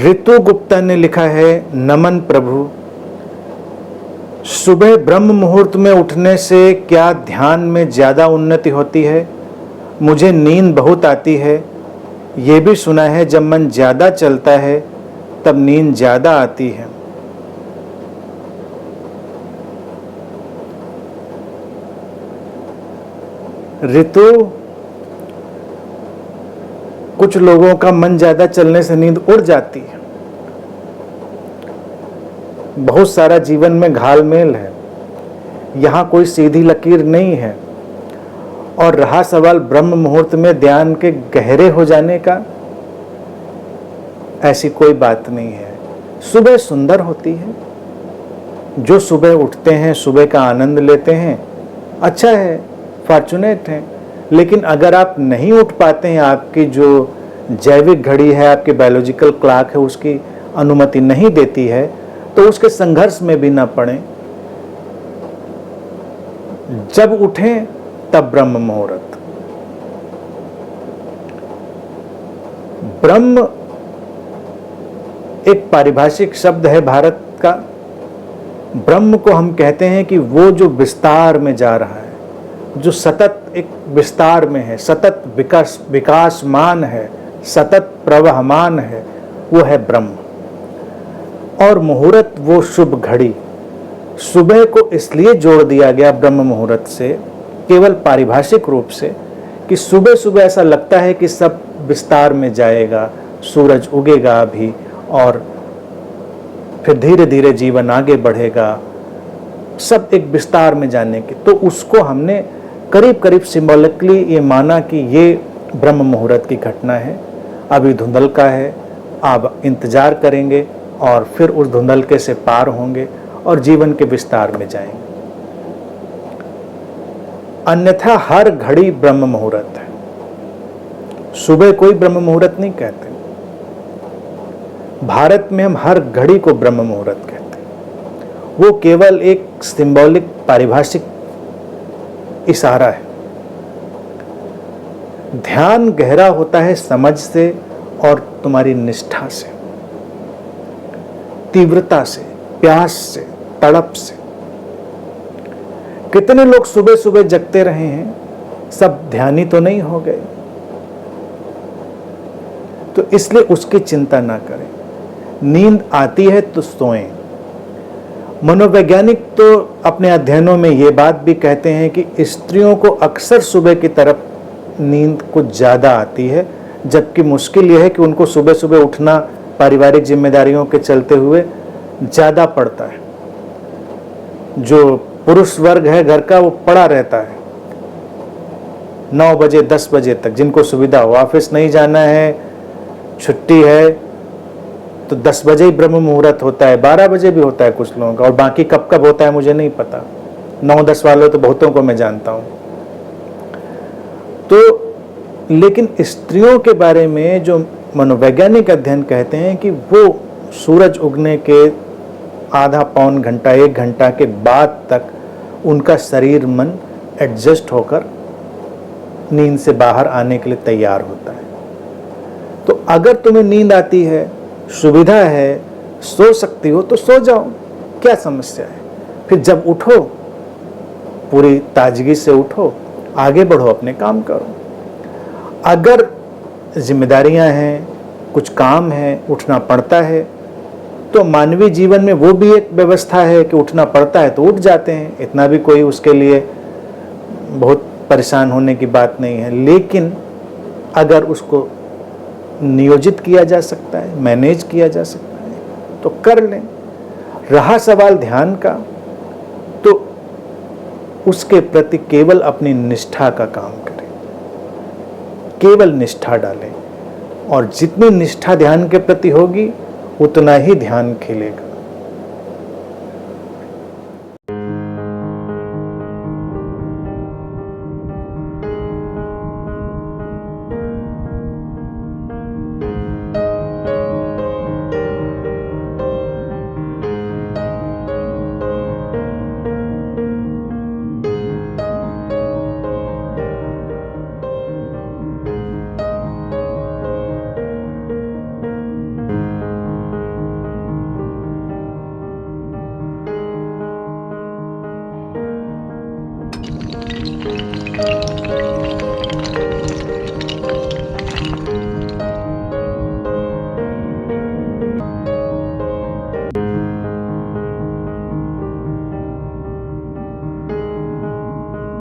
ऋतु गुप्ता ने लिखा है, नमन प्रभु, सुबह ब्रह्म मुहूर्त में उठने से क्या ध्यान में ज़्यादा उन्नति होती है? मुझे नींद बहुत आती है। ये भी सुना है जब मन ज़्यादा चलता है तब नींद ज़्यादा आती है। ऋतु, कुछ लोगों का मन ज़्यादा चलने से नींद उड़ जाती है। बहुत सारा जीवन में घालमेल है, यहाँ कोई सीधी लकीर नहीं है। और रहा सवाल ब्रह्म मुहूर्त में ध्यान के गहरे हो जाने का, ऐसी कोई बात नहीं है। सुबह सुंदर होती है, जो सुबह उठते हैं, सुबह का आनंद लेते हैं, अच्छा है, फॉर्चुनेट हैं। लेकिन अगर आप नहीं उठ पाते हैं, आपकी जो जैविक घड़ी है, आपकी बायोलॉजिकल क्लॉक है, उसकी अनुमति नहीं देती है, तो उसके संघर्ष में भी ना पड़े। जब उठें तब ब्रह्म मुहूर्त। ब्रह्म एक पारिभाषिक शब्द है भारत का। ब्रह्म को हम कहते हैं कि वो जो विस्तार में जा रहा है, जो सतत एक विस्तार में है, सतत विकासमान है, सतत प्रवहमान है, वो है ब्रह्म। और मुहूर्त वो शुभ घड़ी। सुबह को इसलिए जोड़ दिया गया ब्रह्म मुहूर्त से, केवल पारिभाषिक रूप से, कि सुबह सुबह ऐसा लगता है कि सब विस्तार में जाएगा, सूरज उगेगा अभी और फिर धीरे धीरे जीवन आगे बढ़ेगा, सब एक विस्तार में जाने के। तो उसको हमने करीब करीब सिंबॉलिकली ये माना कि ये ब्रह्म मुहूर्त की घटना है। अभी धुंधलका है, आप इंतजार करेंगे और फिर उस धुंधलके से पार होंगे और जीवन के विस्तार में जाएंगे। अन्यथा हर घड़ी ब्रह्म मुहूर्त है। सुबह कोई ब्रह्म मुहूर्त नहीं कहते। भारत में हम हर घड़ी को ब्रह्म मुहूर्त कहते हैं। वो केवल एक सिंबॉलिक पारिभाषिक इशारा है। ध्यान गहरा होता है समझ से और तुम्हारी निष्ठा से, तीव्रता से, प्यास से, तड़प से। कितने लोग सुबह सुबह जगते रहे हैं, सब ध्यानी तो नहीं हो गए। तो इसलिए उसकी चिंता ना करें। नींद आती है तो सोएं। मनोवैज्ञानिक तो अपने अध्ययनों में ये बात भी कहते हैं कि स्त्रियों को अक्सर सुबह की तरफ नींद कुछ ज़्यादा आती है, जबकि मुश्किल यह है कि उनको सुबह सुबह उठना पारिवारिक जिम्मेदारियों के चलते हुए ज़्यादा पड़ता है। जो पुरुष वर्ग है घर का, वो पड़ा रहता है 9 बजे 10 बजे तक, जिनको सुविधा हो। ऑफिस नहीं जाना है, छुट्टी है, तो 10 बजे ही ब्रह्म मुहूर्त होता है, 12 बजे भी होता है कुछ लोगों का, और बाकी कब कब होता है मुझे नहीं पता। 9-10 वालों तो बहुतों को मैं जानता हूँ। तो लेकिन स्त्रियों के बारे में जो मनोवैज्ञानिक अध्ययन कहते हैं कि वो सूरज उगने के आधा पौन घंटा 1 घंटा के बाद तक उनका शरीर मन एडजस्ट होकर नींद से बाहर आने के लिए तैयार होता है। तो अगर तुम्हें नींद आती है, सुविधा है, सो सकती हो तो सो जाओ, क्या समस्या है। फिर जब उठो पूरी ताजगी से उठो, आगे बढ़ो, अपने काम करो। अगर जिम्मेदारियां हैं, कुछ काम है, उठना पड़ता है, तो मानवीय जीवन में वो भी एक व्यवस्था है कि उठना पड़ता है तो उठ जाते हैं। इतना भी कोई उसके लिए बहुत परेशान होने की बात नहीं है। लेकिन अगर उसको नियोजित किया जा सकता है, मैनेज किया जा सकता है, तो कर लें। रहा सवाल ध्यान का, तो उसके प्रति केवल अपनी निष्ठा का काम करें, केवल निष्ठा डालें। और जितनी निष्ठा ध्यान के प्रति होगी, उतना ही ध्यान खिलेगा।